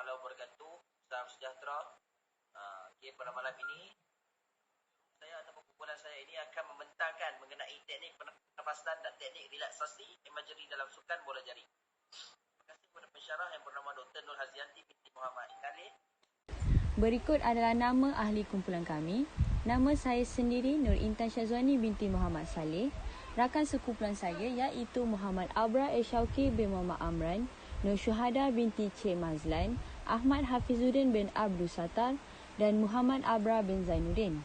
Ta'ala wabarakatuh. Salam sejahtera. Pada malam ini saya atau kumpulan saya ini akan membentangkan mengenai teknik pernafasan dan teknik relaksasi imagery dalam sukan bola jaring. Terima kasih kepada pensyarah yang bernama Dr. Nur Hazianti binti Muhammad Khalil. Berikut adalah nama ahli kumpulan kami. Nama saya sendiri Nur Intan Syazwani binti Muhammad Saleh. Rakan sekumpulan saya iaitu Muhammad Abra Syauqi bin Muhammad Amran, Nur Syuhada binti Cik Mazlan, Ahmad Hafizuddin bin Abdul Sattar dan Muhammad Abra bin Zainuddin.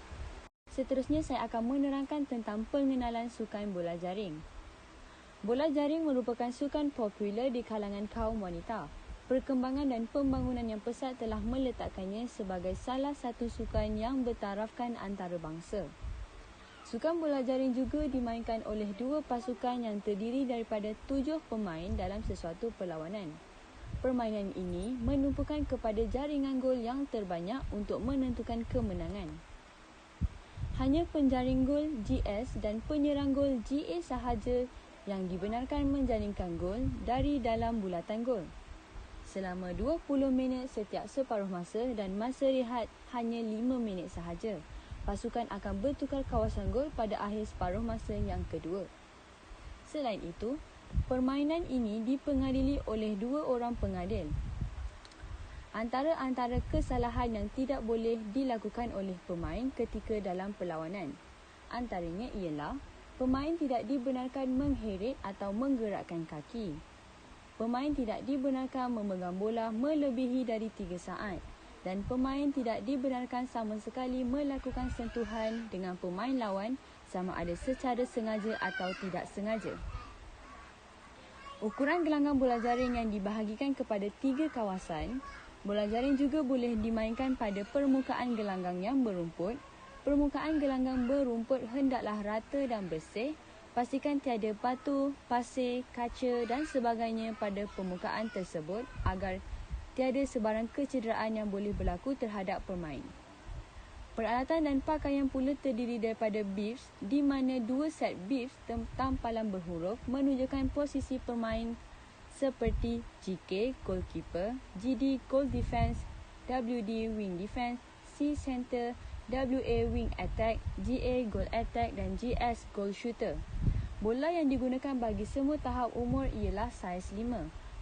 Seterusnya saya akan menerangkan tentang pengenalan sukan bola jaring. Bola jaring merupakan sukan popular di kalangan kaum wanita. Perkembangan dan pembangunan yang pesat telah meletakkannya sebagai salah satu sukan yang bertarafkan antarabangsa. Sukan bola jaring juga dimainkan oleh dua pasukan yang terdiri daripada 7 pemain dalam sesuatu perlawanan. Permainan ini menumpukan kepada jaringan gol yang terbanyak untuk menentukan kemenangan. Hanya penjaring gol GS dan penyerang gol GA sahaja yang dibenarkan menjaringkan gol dari dalam bulatan gol. Selama 20 minit setiap separuh masa dan masa rehat hanya 5 minit sahaja. Pasukan akan bertukar kawasan gol pada akhir separuh masa yang kedua. Selain itu, permainan ini dipengadili oleh 2 orang pengadil. Antara kesalahan yang tidak boleh dilakukan oleh pemain ketika dalam perlawanan, antaranya ialah pemain tidak dibenarkan mengheret atau menggerakkan kaki. Pemain tidak dibenarkan memegang bola melebihi dari 3 saat dan pemain tidak dibenarkan sama sekali melakukan sentuhan dengan pemain lawan sama ada secara sengaja atau tidak sengaja. Ukuran gelanggang bola jaring yang dibahagikan kepada 3 kawasan. Bola jaring juga boleh dimainkan pada permukaan gelanggang yang berumput. Permukaan gelanggang berumput hendaklah rata dan bersih. Pastikan tiada batu, pasir, kaca dan sebagainya pada permukaan tersebut agar tiada sebarang kecederaan yang boleh berlaku terhadap pemain. Peralatan dan pakaian pula terdiri daripada bibs di mana 2 set bibs tampalan berhuruf menunjukkan posisi pemain seperti GK goalkeeper, GD goal defense, WD wing defense, C center, WA wing attack, GA goal attack dan GS goal shooter. Bola yang digunakan bagi semua tahap umur ialah saiz 5.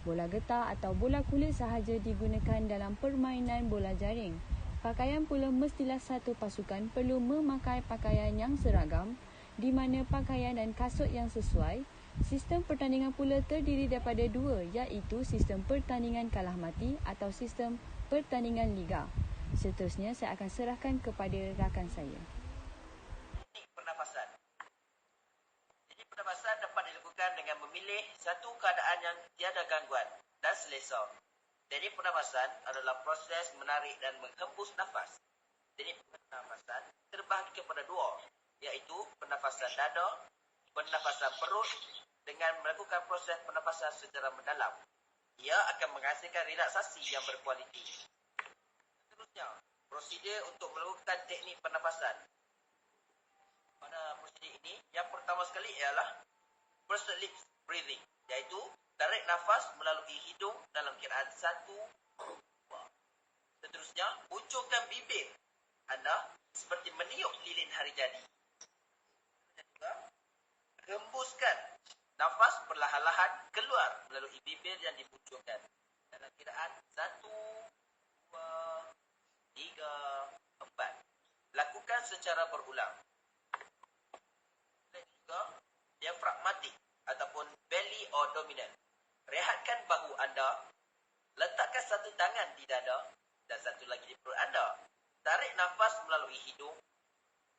Bola getah atau bola kulit sahaja digunakan dalam permainan bola jaring. Pakaian pula mestilah satu pasukan perlu memakai pakaian yang seragam di mana pakaian dan kasut yang sesuai. Sistem pertandingan pula terdiri daripada 2 iaitu sistem pertandingan kalah mati atau sistem pertandingan liga. Seterusnya saya akan serahkan kepada rakan saya. Teknik pernafasan. Jadi pernafasan dapat dilakukan dengan memilih satu keadaan yang tiada gangguan dan selesa. Teknik pernafasan adalah proses menarik dan menghembus nafas. Teknik pernafasan terbahagi kepada 2, iaitu pernafasan dada, pernafasan perut dengan melakukan proses pernafasan secara mendalam. Ia akan menghasilkan relaksasi yang berkualiti. Seterusnya, prosedur untuk melakukan teknik pernafasan. Pada prosedur ini, yang pertama sekali ialah pursed lips breathing, iaitu tarik nafas melalui hidung dalam kiraan 1, 2. Seterusnya, ucurkan bibir anda seperti meniup lilin hari jadi. Dan juga, hembuskan nafas perlahan-lahan keluar melalui bibir yang dibuncurkan dalam kiraan 1, 2, 3, 4. Lakukan secara berulang. Dan juga diafragmatik ataupun belly or dominant. Rehatkan bahu anda. Letakkan satu tangan di dada dan satu lagi di perut anda. Tarik nafas melalui hidung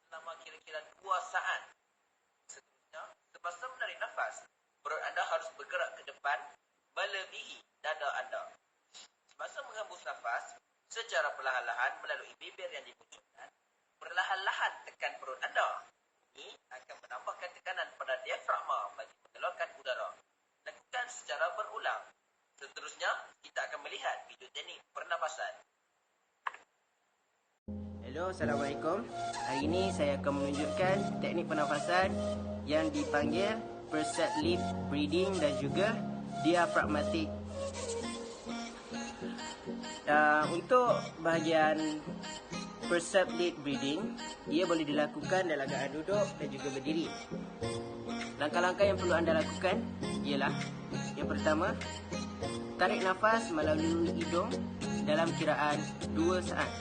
selama kira-kira 2 saat. Seterusnya, semasa menarik nafas, perut anda harus bergerak ke depan melebihi dada anda. Semasa menghembus nafas, secara perlahan-lahan melalui bibir yang dimunculkan, perlahan-lahan tekan perut anda. Ini akan menambahkan tekanan pada diafragma bagi mengeluarkan udara. Lakukan secara berulang. Seterusnya, kita akan melihat video teknik pernafasan. Hello, Assalamualaikum. Hari ini saya akan menunjukkan teknik pernafasan yang dipanggil pursed lip breathing dan juga diaphragmatic. Untuk bahagian perceptive breathing, ia boleh dilakukan dalam keadaan duduk dan juga berdiri. Langkah-langkah yang perlu anda lakukan ialah: yang pertama, tarik nafas melalui hidung dalam kiraan 2 saat.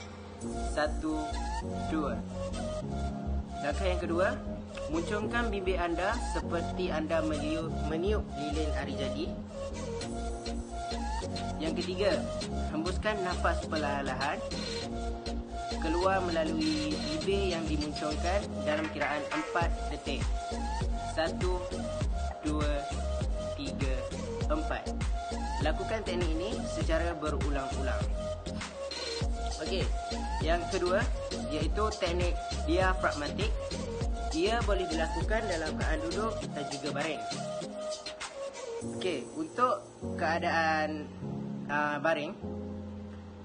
1, 2. Langkah yang kedua, muncungkan bibir anda seperti anda meniup lilin ari jadi. Yang ketiga, hembuskan nafas perlahan-lahan keluar melalui bibir yang dimuncungkan dalam kiraan 4 detik. 1, 2, 3, 4. Lakukan teknik ini secara berulang-ulang. Okey, yang kedua iaitu teknik diafragmatik. Ia boleh dilakukan dalam keadaan duduk dan juga baring. Okey, untuk keadaan baring,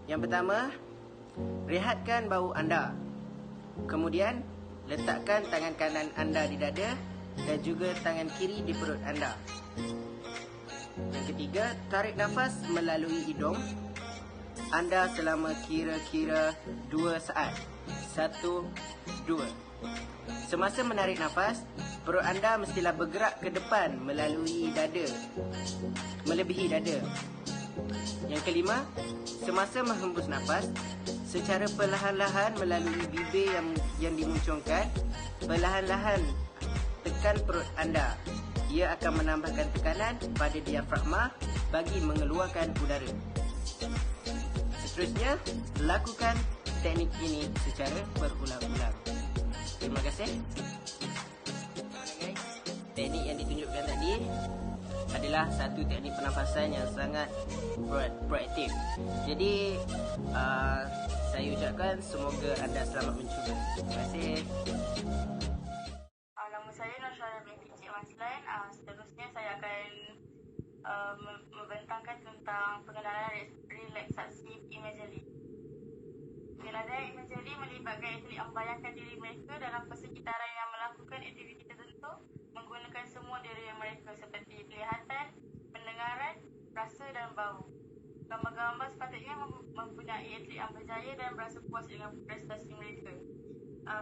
yang pertama, rehatkan bahu anda. Kemudian, letakkan tangan kanan anda di dada dan juga tangan kiri di perut anda. Yang ketiga, tarik nafas melalui hidung anda selama kira-kira 2 saat. 1, 2. Semasa menarik nafas, perut anda mestilah bergerak ke depan melalui dada, melebihi dada. Yang kelima, semasa menghembus nafas, secara perlahan-lahan melalui bibir yang dimuncungkan, perlahan-lahan tekan perut anda. Ia akan menambahkan tekanan pada diafragma bagi mengeluarkan udara. Seterusnya, lakukan teknik ini secara berulang-ulang. Terima kasih. Teknik yang ditunjukkan tadi adalah satu teknik pernafasan yang sangat proaktif. Jadi, saya ucapkan semoga anda selamat mencuba. Terima kasih. Nama saya Nursyara binti Cik Maslan. Seterusnya saya akan membentangkan tentang pengenalan relaksasi imagery. Pengenalan imagery melibatkan atlet membayangkan diri mereka dalam persekitaran yang melakukan aktiviti tertentu menggunakan semua diri mereka seperti penglihatan, pendengaran, rasa dan bau. Gambar-gambar sepatutnya mempunyai atlet yang berjaya dan berasa puas dengan prestasi mereka.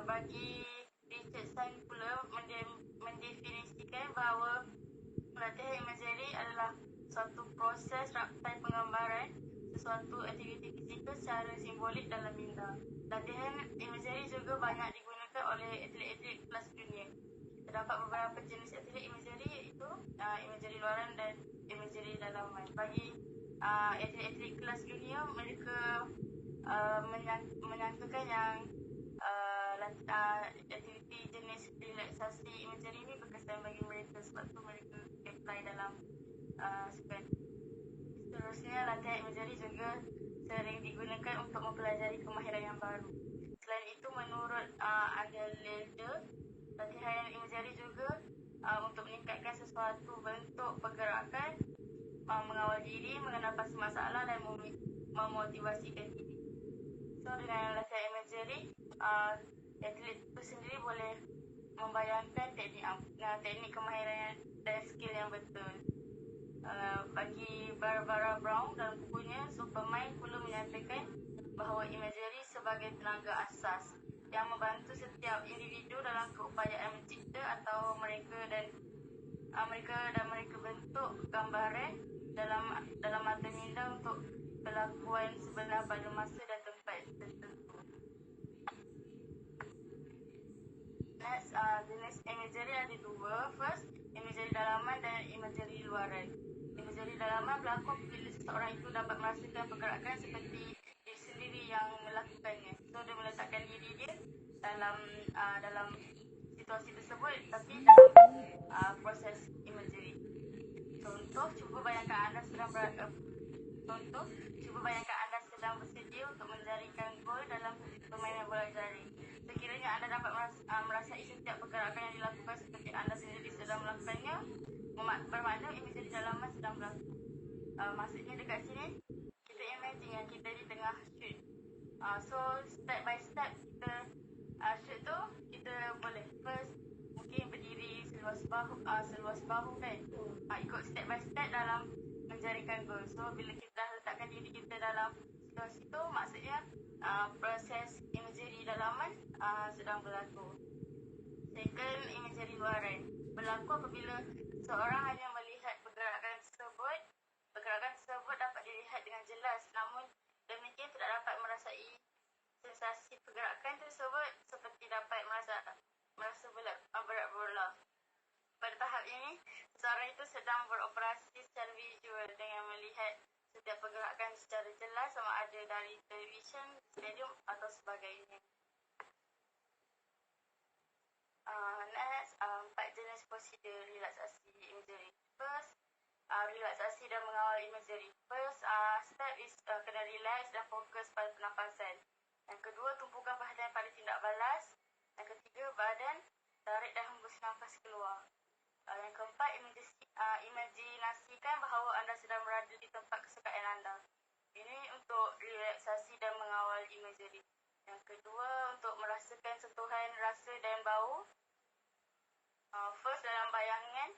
Bagi Richardson pula mendefinisikan bahawa latihan imagery adalah suatu proses raktai penggambaran sesuatu aktiviti fizikal secara simbolik dalam minda. Latihan imagery juga banyak digunakan oleh atlet-atlet kelas dunia. Terdapat beberapa jenis atlet imagery iaitu imagery luaran dan imagery dalaman. Bagi atlet-atlet kelas dunia, mereka menyangkakan yang aktiviti jenis relaksasi imagery ini berkesan bagi mereka, sebab tu mereka apply dalam sukan. Seterusnya, latihan imagery juga sering digunakan untuk mempelajari kemahiran yang baru. Selain itu, menurut Adelaide, latihan imagery juga untuk meningkatkan sesuatu bentuk pergerakan, mengawal diri, mengenal pasti masalah dan memotivasikan diri. So, dengan latihan imagery, atlet itu sendiri boleh membayangkan teknik kemahiran dan skill yang betul. Bagi Barbara Brown dalam bukunya Supermind perlu menyatakan bahawa imagery sebagai tenaga asas yang membantu setiap individu dalam keupayaan mencipta atau mereka bentuk gambaran dalam mata minda untuk perlakuan sebenar pada masa dan tempat tertentu. Next, jenis imagery ada dua. First, imagery dalaman dan imagery luaran. Imagery dalaman berlaku bila seseorang itu dapat merasakan pergerakan seperti diri sendiri yang melakukannya. So, dia meletakkan diri dia dalam situasi tersebut, tapi dalam proses imagery. Contoh, cuba bayangkan anda sedang bersedia untuk menjaringkan gol dalam permainan bola jaring. Sekiranya anda dapat merasai setiap pergerakan yang dilakukan seperti anda sendiri sedang melakukannya, bermakna imagery dalaman sedang berlaku. Maksudnya dekat sini, kita imagine yang kita di tengah shoot. So, step by step kita shoot tu, kita boleh first mungkin berdiri seluas bahu kan. Ikut step by step dalam menjaringkan gol. So, bila kita dah letakkan diri kita dalam situasi tu maksudnya proses imagery dalaman sedang berlaku. Second, imagery luaran berlaku apabila seorang hanya melihat pergerakan tersebut. Pergerakan tersebut dapat dilihat dengan jelas, namun demikian tidak dapat merasai sensasi pergerakan tersebut seperti dapat merasa berat bola. Pada tahap ini, seseorang itu sedang beroperasi secara visual dengan melihat setiap pergerakan secara jelas sama ada dari televisyen, stadium atau sebagainya. Next, 4 jenis prosedur relaksasi imagery. First, relaksasi dan mengawal imagery. First, step is kena relax dan fokus pada pernafasan. Yang kedua, tumpukan perhatian pada tindak balas. Yang ketiga, badan tarik dan hembus nafas keluar. Yang keempat, imajinasikan bahawa anda sedang berada di tempat kesukaan anda. Ini untuk relaksasi dan mengawal imagery. Yang kedua, untuk merasakan sentuhan rasa dan bau. First, dalam bayangan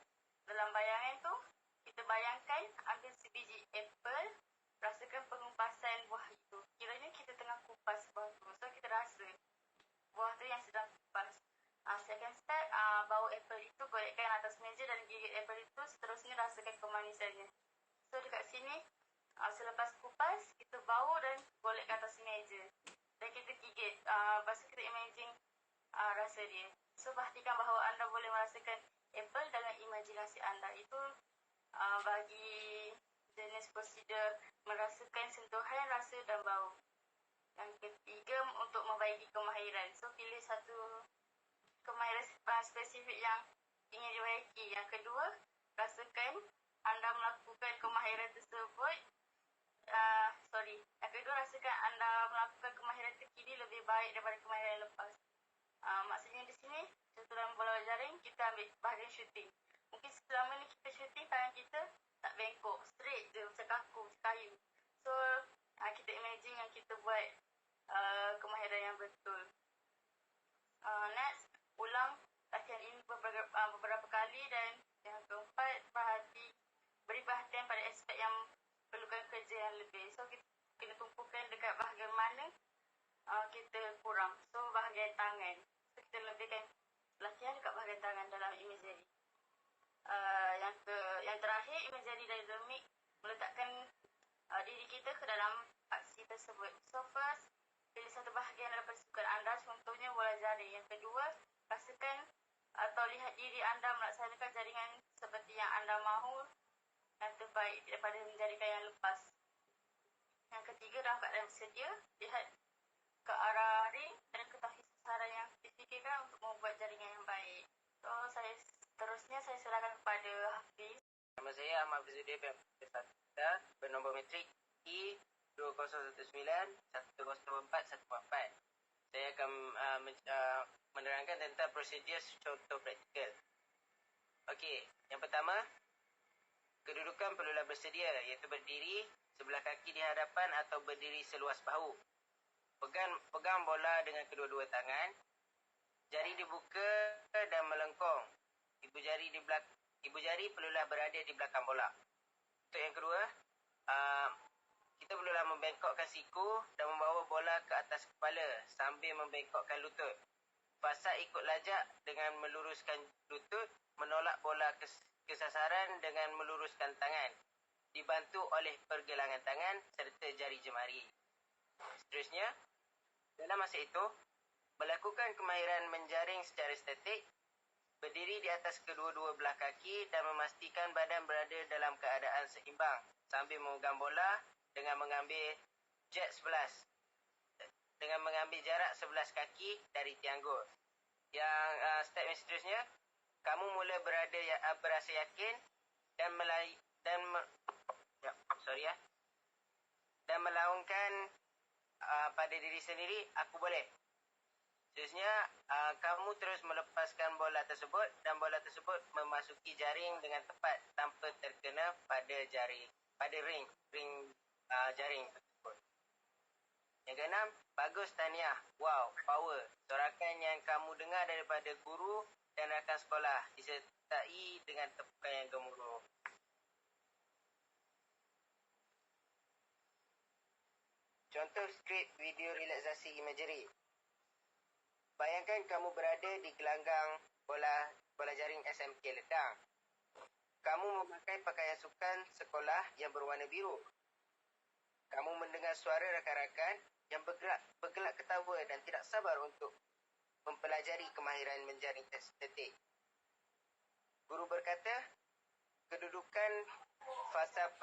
tu, kita bayangkan ambil sebiji apple, rasakan pengupasan buah itu. Kiranya kita tengah kupas buah tu. So, kita rasa buah tu yang sedang kupas. Second step, bau apple itu golekkan atas meja dan gigit apple itu, seterusnya rasakan kemanisannya. So, dekat sini, selepas kupas, kita bau dan golek ke atas meja. Dan kita gigit. Lepas tu kita imagine rasa dia. So, pastikan bahawa anda boleh merasakan apple dalam imajinasi anda. Itu bagi jenis prosedur merasakan sentuhan, rasa dan bau. Yang ketiga, untuk membaiki kemahiran. So, pilih satu kemahiran spesifik yang ingin dibaiki. Yang kedua, rasakan anda melakukan kemahiran tersebut. Yang kedua, rasakan anda melakukan kemahiran terkini lebih baik daripada kemahiran lepas. Maksudnya di sini, contoh dalam bola jaring, kita ambil bahagian shooting. Mungkin selama ni kita shooting, tangan kita tak bengkok, straight je, macam kaku, macam kayu. So, kita imagine yang kita buat kemahiran yang betul. Next, ulang latihan ini beberapa kali. Dan yang keempat, beri perhatian pada aspek yang perlukan kerja yang lebih. So, kita kena tumpukan dekat bahagian mana kita kurang. So, bahagian tangan. So, kita lebihkan latihan dekat bahagian tangan dalam imagery. Yang terakhir, imagery dynamic, meletakkan diri kita ke dalam aksi tersebut. So, first, pilih satu bahagian dalam persukan anda, contohnya bola jaring. Yang kedua, rasakan atau lihat diri anda melaksanakan jaringan seperti yang anda mahu, yang terbaik daripada menjaringkan yang lepas. Yang ketiga, dalam keadaan bersedia, lihat ke arah ring dan ketahui sasaran yang difikirkan untuk membuat jaringan yang baik. So, seterusnya saya serahkan kepada Hafiz. Nama saya Ahmad Fizudin bernombor metrik I201910414. Saya akan menerangkan tentang prosedur contoh praktikal. Okey, yang pertama, kedudukan perlulah bersedia, iaitu berdiri, sebelah kaki di hadapan atau berdiri seluas bahu. Pegang bola dengan kedua-dua tangan. Jari dibuka dan melengkung. Ibu jari perlulah berada di belakang bola. Untuk yang kedua, kita perlulah membengkokkan siku dan membawa bola ke atas kepala sambil membengkokkan lutut. Fasa ikut lajak dengan meluruskan lutut, menolak bola ke sasaran dengan meluruskan tangan, dibantu oleh pergelangan tangan serta jari jemari. Seterusnya, dalam masa itu, melakukan kemahiran menjaring secara estatik, berdiri di atas kedua-dua belah kaki dan memastikan badan berada dalam keadaan seimbang sambil memegang bola dengan mengambil jarak 11 kaki dari tianggur. Yang step yang seterusnya, kamu mula berasa yakin dan melaungkan pada diri sendiri, aku boleh. Seterusnya, kamu terus melepaskan bola tersebut dan bola tersebut memasuki jaring dengan tepat tanpa terkena pada ring jaring tersebut. Yang keenam, bagus tahniah. Wow, power. Sorakan yang kamu dengar daripada guru dan rakan sekolah disertai dengan tepukan yang gemuruh. Contoh skrip video relaksasi imagery. Bayangkan kamu berada di gelanggang bola jaring SMK Ledang. Kamu memakai pakaian sukan sekolah yang berwarna biru. Kamu mendengar suara rakan-rakan yang bergelak ketawa dan tidak sabar untuk mempelajari kemahiran menjaring estetik. Guru berkata, kedudukan fasa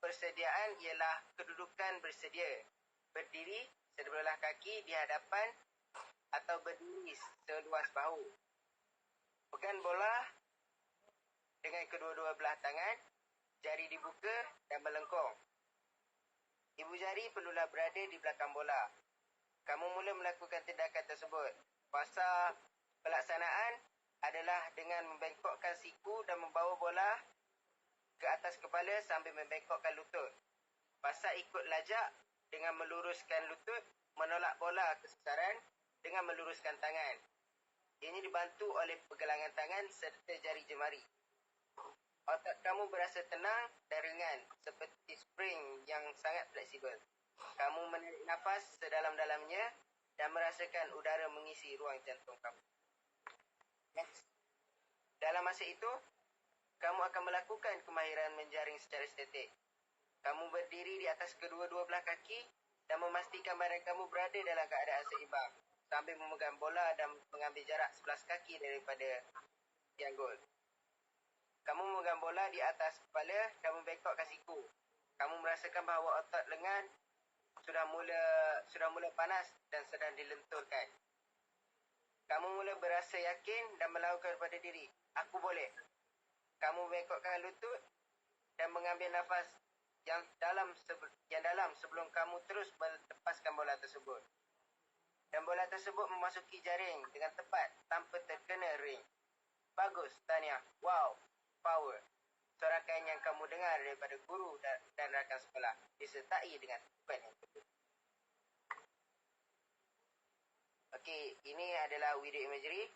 persediaan ialah kedudukan bersedia. Berdiri sebelah kaki di hadapan atau berdiri seluas bahu. Pegang bola dengan kedua-dua belah tangan, jari dibuka dan melengkung. Ibu jari perlulah berada di belakang bola. Kamu mula melakukan tindakan tersebut. Fasa pelaksanaan adalah dengan membengkokkan siku dan membawa bola ke atas kepala sambil membengkokkan lutut. Fasa ikut lajak dengan meluruskan lutut, menolak bola ke sasaran dengan meluruskan tangan. Ini dibantu oleh pergelangan tangan serta jari jemari. Otak kamu berasa tenang dan ringan seperti spring yang sangat fleksibel. Kamu menarik nafas sedalam-dalamnya dan merasakan udara mengisi ruang jantung kamu. Next. Dalam masa itu, kamu akan melakukan kemahiran menjaring secara estetik. Kamu berdiri di atas kedua-dua belah kaki dan memastikan badan kamu berada dalam keadaan seimbang sambil memegang bola dan mengambil jarak 11 kaki daripada tiang gol. Kamu memegang bola di atas kepala dan membengkokkan siku. Kamu merasakan bahawa otot lengan sudah mula panas dan sedang dilenturkan. Kamu mula berasa yakin dan melakukan pada diri, aku boleh. Kamu membengkokkan lutut dan mengambil nafas yang dalam sebelum kamu terus melepaskan bola tersebut. Dan bola tersebut memasuki jaring dengan tepat tanpa terkena ring. Bagus, tahniah. Wow, power. Sorakan yang kamu dengar daripada guru dan rakan sekolah disertai dengan tepukan yang betul. Okey, ini adalah video imagery.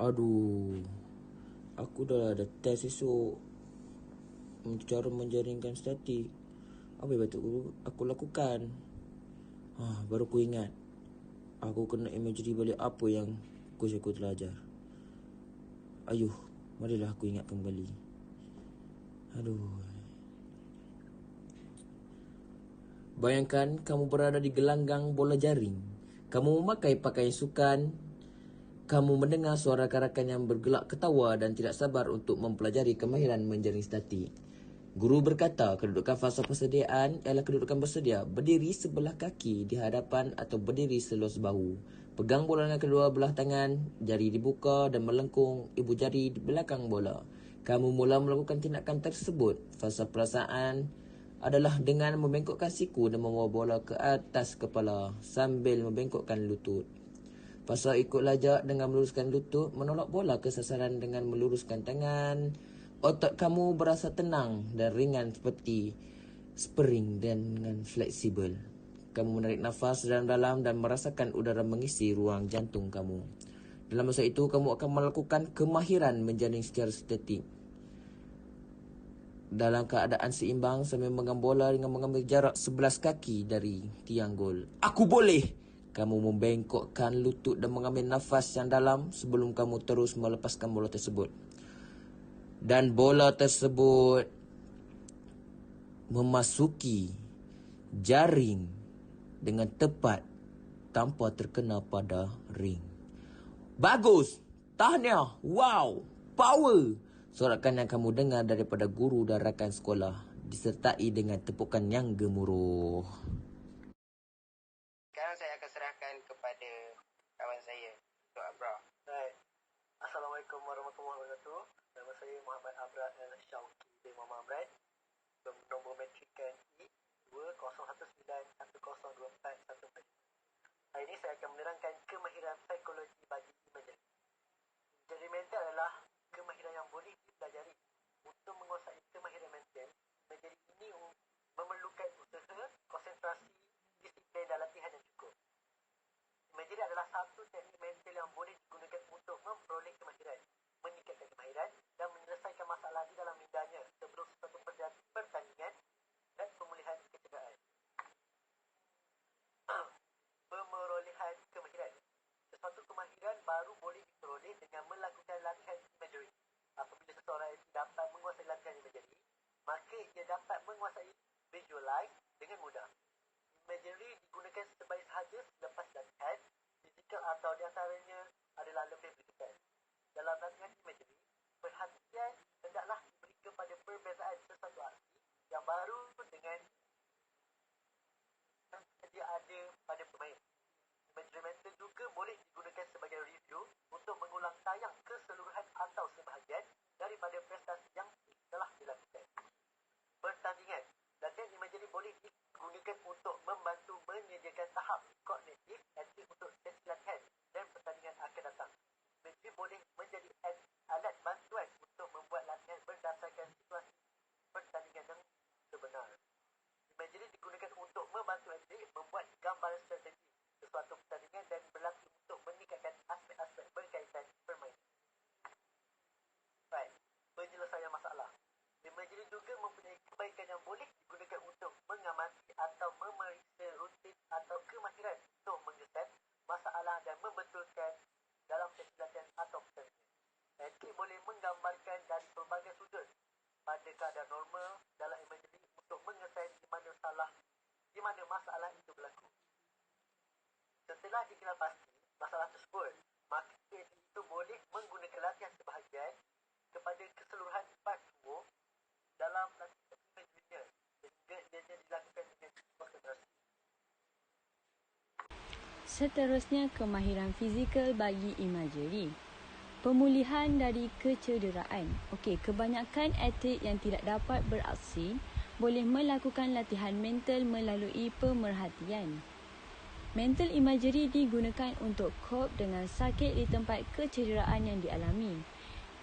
Aduh, aku dah ada test esok untuk cara menjaringkan statik. Apa yang patut aku lakukan? Baru aku ingat, aku kena imagery balik apa yang coach aku telah ajar. Ayuh, marilah aku ingat kembali. Aduh. Bayangkan kamu berada di gelanggang bola jaring. Kamu memakai pakaian sukan. Kamu mendengar suara rakan-rakan yang bergelak ketawa dan tidak sabar untuk mempelajari kemahiran menjaring statik. Guru berkata, kedudukan fasa persediaan ialah kedudukan bersedia. Berdiri sebelah kaki di hadapan atau berdiri seluas bahu. Pegang bola dengan kedua belah tangan, jari dibuka dan melengkung, ibu jari di belakang bola. Kamu mula melakukan tindakan tersebut. Fasa perasaan adalah dengan membengkokkan siku dan membawa bola ke atas kepala sambil membengkokkan lutut. Fasa ikut lajak dengan meluruskan lutut, menolak bola ke sasaran dengan meluruskan tangan. Otak kamu berasa tenang dan ringan seperti spring dan dengan fleksibel. Kamu menarik nafas dalam-dalam dan merasakan udara mengisi ruang jantung kamu. Dalam masa itu, kamu akan melakukan kemahiran menjaring secara estetik. Dalam keadaan seimbang sambil memegang bola dengan mengambil jarak 11 kaki dari tiang gol. Aku boleh! Kamu membengkokkan lutut dan mengambil nafas yang dalam sebelum kamu terus melepaskan bola tersebut. Dan bola tersebut memasuki jaring dengan tepat tanpa terkena pada ring. Bagus! Tahniah! Wow! Power! Sorakan yang kamu dengar daripada guru dan rakan sekolah disertai dengan tepukan yang gemuruh. Sekarang saya akan serahkan kepada kawan saya, Dr. Abra. Baik. Assalamualaikum warahmatullahi wabarakatuh. Nama saya Muhammad Abra Al-Shawki bin Muhammad Abra. Nombor metrik KNI 2019102414. Hari ini saya akan menerangkan kemahiran psikologi bagi imagery. Imagery mental adalah kemahiran yang boleh dipelajari. Untuk menguasai kemahiran mental, imagery ini memerlukan usaha, konsentrasi, disiplin dan latihan yang cukup. Imagery adalah satu teknik mental yang boleh digunakan untuk memperoleh kemahiran, meningkatkan kemahiran dan menyelesaikan masalah di dalam mindanya sebelum suatu pertandingan dan pemulihan kecerdasan. mulai dengan mudah. Imagery digunakan sebaik sahaja selepas latihan fizikal atau di antaranya adalah lebih berdekat. Dalam latihan imagery, perhatian hendaklah diberi kepada perbezaan sesuatu aksi yang baru dengan yang sedia ada pada pemain. Imagery mental juga boleh digunakan sebagai review untuk mengulang tayang keseluruhan atau sebahagian daripada prestasi yang telah dilakukan. Pertandingan. Latihan imagery boleh digunakan untuk membantu menyediakan tahap kognitif aktif untuk sesi latihan dan pertandingan akan datang. Imagery boleh menjadi alat bantuan untuk membuat latihan berdasarkan situasi pertandingan yang sebenar. Imagery digunakan untuk membantu atlet membuat gambaran strategi sesuatu pertandingan dan berlatih untuk meningkatkan aspek-aspek berkaitan permainan. Baik, penyelesaian masalah. Imagery juga mempunyai kebaikan yang boleh digunakan untuk mengamati atau memeriksa rutin atau kemahiran untuk mengesan masalah dan membetulkan dalam sesi latihan atau pertandingan. Atlet boleh menggambarkan dari pelbagai sudut pada keadaan normal dalam imagery untuk mengesan di mana masalah itu berlaku. Setelah dikenal pasti masalah tersebut, maka atlet itu boleh menggunakan latihan sebahagian kepada keseluruhan 4 tour dalam latihan imagery-nya sehingga ianya dilakukan dengan konsentrasi. Seterusnya, kemahiran fizikal bagi imagery. Pemulihan dari kecederaan. Kebanyakan atlet yang tidak dapat beraksi boleh melakukan latihan mental melalui pemerhatian. Mental imagery digunakan untuk cope dengan sakit di tempat kecederaan yang dialami.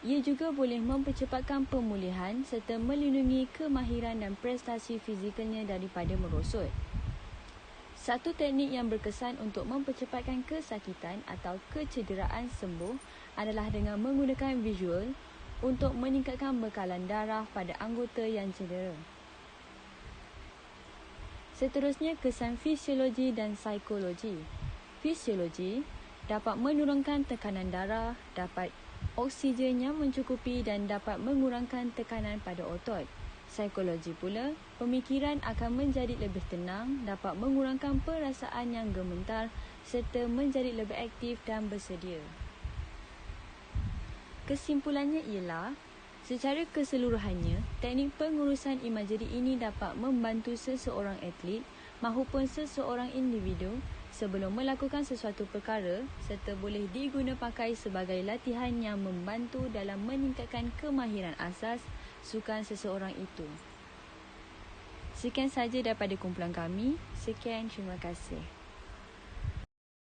Ia juga boleh mempercepatkan pemulihan serta melindungi kemahiran dan prestasi fizikalnya daripada merosot. Satu teknik yang berkesan untuk mempercepatkan kesakitan atau kecederaan sembuh adalah dengan menggunakan visual untuk meningkatkan bekalan darah pada anggota yang cedera. Seterusnya, kesan fisiologi dan psikologi. Fisiologi dapat menurunkan tekanan darah, dapat oksigen yang mencukupi dan dapat mengurangkan tekanan pada otot. Psikologi pula, pemikiran akan menjadi lebih tenang, dapat mengurangkan perasaan yang gemetar serta menjadi lebih aktif dan bersedia. Kesimpulannya ialah, secara keseluruhannya, teknik pengurusan imagery ini dapat membantu seseorang atlet mahupun seseorang individu sebelum melakukan sesuatu perkara serta boleh diguna pakai sebagai latihan yang membantu dalam meningkatkan kemahiran asas sukan seseorang itu. Sekian sahaja daripada kumpulan kami. Sekian, terima kasih.